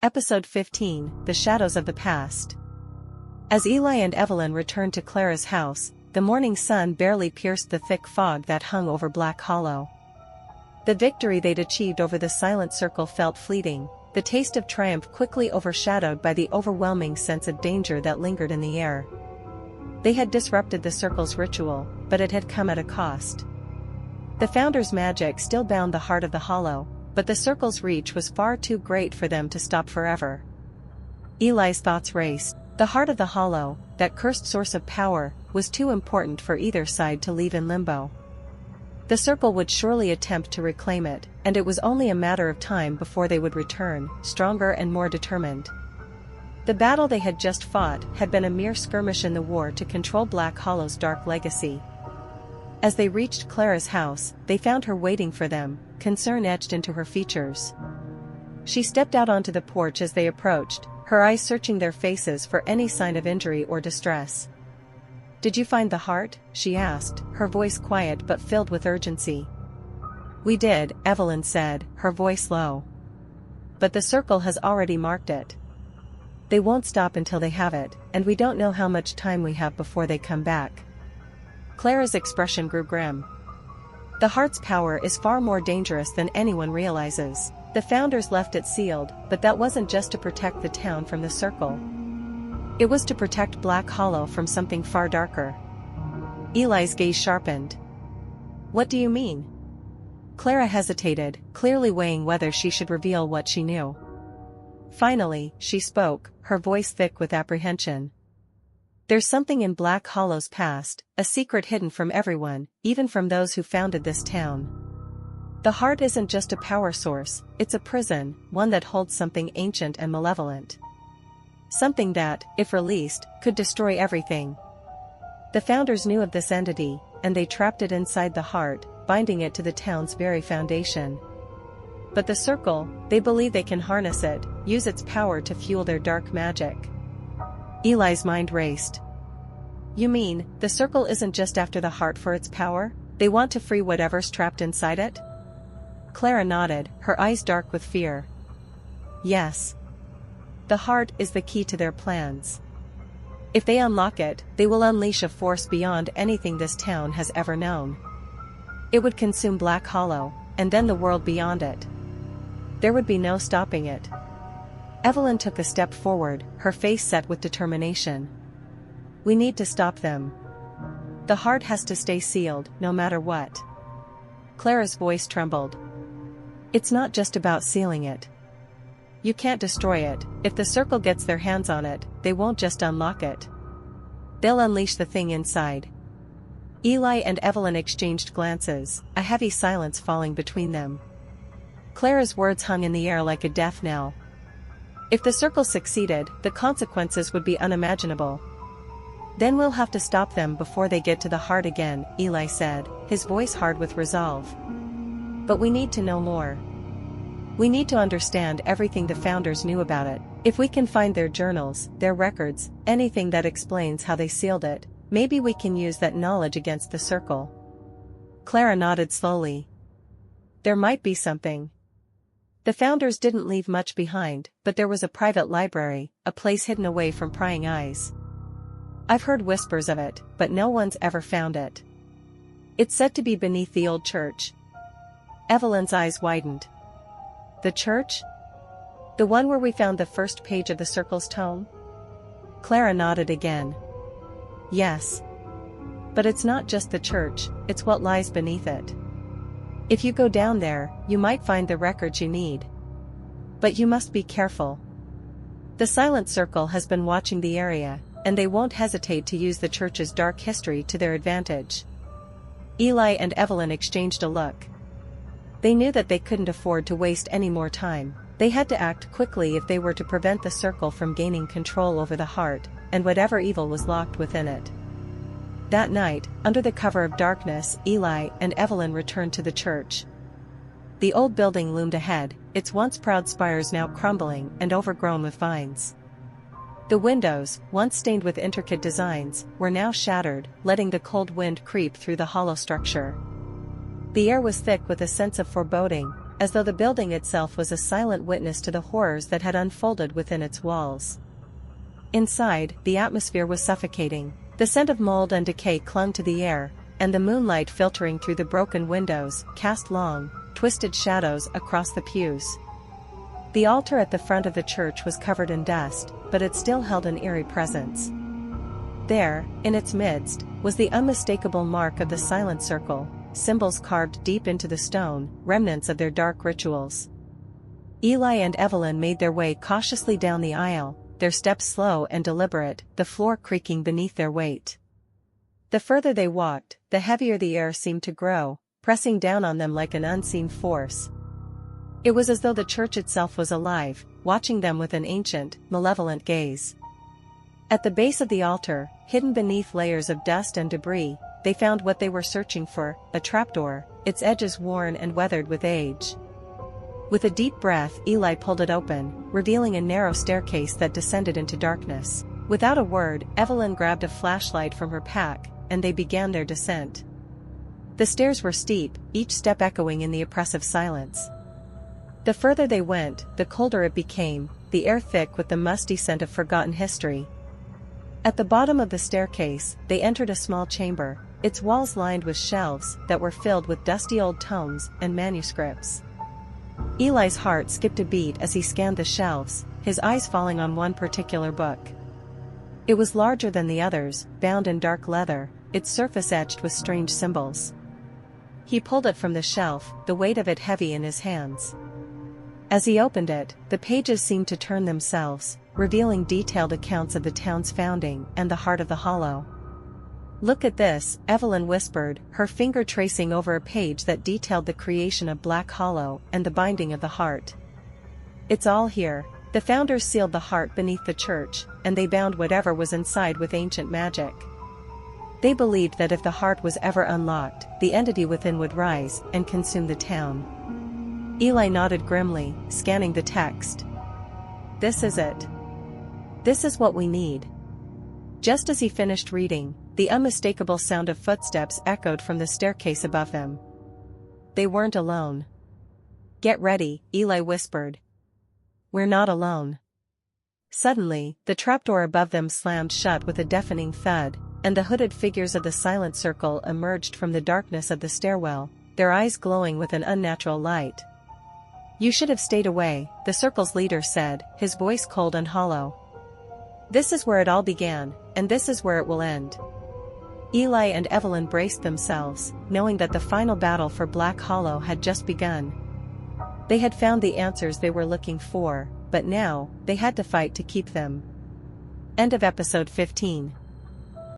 Episode 15, The Shadows of the Past. As Eli and Evelyn returned to Clara's house, the morning sun barely pierced the thick fog that hung over Black Hollow. The victory they'd achieved over the Silent Circle felt fleeting, the taste of triumph quickly overshadowed by the overwhelming sense of danger that lingered in the air. They had disrupted the Circle's ritual, but it had come at a cost. The Founder's magic still bound the heart of the Hollow, but the Circle's reach was far too great for them to stop forever. Eli's thoughts raced. The heart of the Hollow, that cursed source of power, was too important for either side to leave in limbo. The Circle would surely attempt to reclaim it, and it was only a matter of time before they would return, stronger and more determined. The battle they had just fought had been a mere skirmish in the war to control Black Hollow's dark legacy. As they reached Clara's house, they found her waiting for them, concern etched into her features. She stepped out onto the porch as they approached, her eyes searching their faces for any sign of injury or distress. "Did you find the heart?" she asked, her voice quiet but filled with urgency. "We did," Evelyn said, her voice low. "But the Circle has already marked it. They won't stop until they have it, and we don't know how much time we have before they come back." Clara's expression grew grim. "The heart's power is far more dangerous than anyone realizes. The Founders left it sealed, but that wasn't just to protect the town from the Circle. It was to protect Black Hollow from something far darker." Eli's gaze sharpened. "What do you mean?" Clara hesitated, clearly weighing whether she should reveal what she knew. Finally, she spoke, her voice thick with apprehension. "There's something in Black Hollow's past, a secret hidden from everyone, even from those who founded this town. The heart isn't just a power source, it's a prison, one that holds something ancient and malevolent. Something that, if released, could destroy everything. The Founders knew of this entity, and they trapped it inside the heart, binding it to the town's very foundation. But the Circle, they believe they can harness it, use its power to fuel their dark magic." Eli's mind raced. "You mean, the Circle isn't just after the heart for its power? They want to free whatever's trapped inside it?" Clara nodded, her eyes dark with fear. "Yes. The heart is the key to their plans. If they unlock it, they will unleash a force beyond anything this town has ever known. It would consume Black Hollow, and then the world beyond it. There would be no stopping it." Evelyn took a step forward, her face set with determination. "We need to stop them. The heart has to stay sealed, no matter what." Clara's voice trembled. "It's not just about sealing it. You can't destroy it. If the Circle gets their hands on it, they won't just unlock it. They'll unleash the thing inside." Eli and Evelyn exchanged glances, a heavy silence falling between them. Clara's words hung in the air like a death knell. "If the Circle succeeded, the consequences would be unimaginable. Then we'll have to stop them before they get to the heart again," Eli said, his voice hard with resolve. "But we need to know more. We need to understand everything the Founders knew about it. If we can find their journals, their records, anything that explains how they sealed it, maybe we can use that knowledge against the Circle." Clara nodded slowly. "There might be something. The Founders didn't leave much behind, but there was a private library, a place hidden away from prying eyes. I've heard whispers of it, but no one's ever found it. It's said to be beneath the old church." Evelyn's eyes widened. "The church? The one where we found the first page of the Circle's tome?" Clara nodded again. "Yes. But it's not just the church, it's what lies beneath it. If you go down there, you might find the records you need. But you must be careful. The Silent Circle has been watching the area, and they won't hesitate to use the church's dark history to their advantage." Eli and Evelyn exchanged a look. They knew that they couldn't afford to waste any more time. They had to act quickly if they were to prevent the Circle from gaining control over the heart, and whatever evil was locked within it. That night, under the cover of darkness, Eli and Evelyn returned to the church. The old building loomed ahead, its once proud spires now crumbling and overgrown with vines. The windows, once stained with intricate designs, were now shattered, letting the cold wind creep through the hollow structure. The air was thick with a sense of foreboding, as though the building itself was a silent witness to the horrors that had unfolded within its walls. Inside, the atmosphere was suffocating. The scent of mold and decay clung to the air, and the moonlight filtering through the broken windows cast long, twisted shadows across the pews. The altar at the front of the church was covered in dust, but it still held an eerie presence. There, in its midst, was the unmistakable mark of the silent circle, symbols carved deep into the stone, remnants of their dark rituals. Eli and Evelyn made their way cautiously down the aisle, their steps slow and deliberate, the floor creaking beneath their weight. The further they walked, the heavier the air seemed to grow, pressing down on them like an unseen force. It was as though the church itself was alive, watching them with an ancient, malevolent gaze. At the base of the altar, hidden beneath layers of dust and debris, they found what they were searching for, a trapdoor, its edges worn and weathered with age. With a deep breath, Eli pulled it open, revealing a narrow staircase that descended into darkness. Without a word, Evelyn grabbed a flashlight from her pack, and they began their descent. The stairs were steep, each step echoing in the oppressive silence. The further they went, the colder it became, the air thick with the musty scent of forgotten history. At the bottom of the staircase, they entered a small chamber, its walls lined with shelves that were filled with dusty old tomes and manuscripts. Eli's heart skipped a beat as he scanned the shelves, his eyes falling on one particular book. It was larger than the others, bound in dark leather, its surface etched with strange symbols. He pulled it from the shelf, the weight of it heavy in his hands. As he opened it, the pages seemed to turn themselves, revealing detailed accounts of the town's founding and the heart of the Hollow. "Look at this," Evelyn whispered, her finger tracing over a page that detailed the creation of Black Hollow and the binding of the heart. "It's all here. The founders sealed the heart beneath the church, and they bound whatever was inside with ancient magic. They believed that if the heart was ever unlocked, the entity within would rise and consume the town." Eli nodded grimly, scanning the text. "This is it. This is what we need." Just as he finished reading, the unmistakable sound of footsteps echoed from the staircase above them. They weren't alone. "Get ready," Eli whispered. "We're not alone." Suddenly, the trapdoor above them slammed shut with a deafening thud, and the hooded figures of the silent circle emerged from the darkness of the stairwell, their eyes glowing with an unnatural light. "You should have stayed away," the circle's leader said, his voice cold and hollow. "This is where it all began, and this is where it will end." Eli and Evelyn braced themselves, knowing that the final battle for Black Hollow had just begun. They had found the answers they were looking for, but now, they had to fight to keep them. End of episode 15.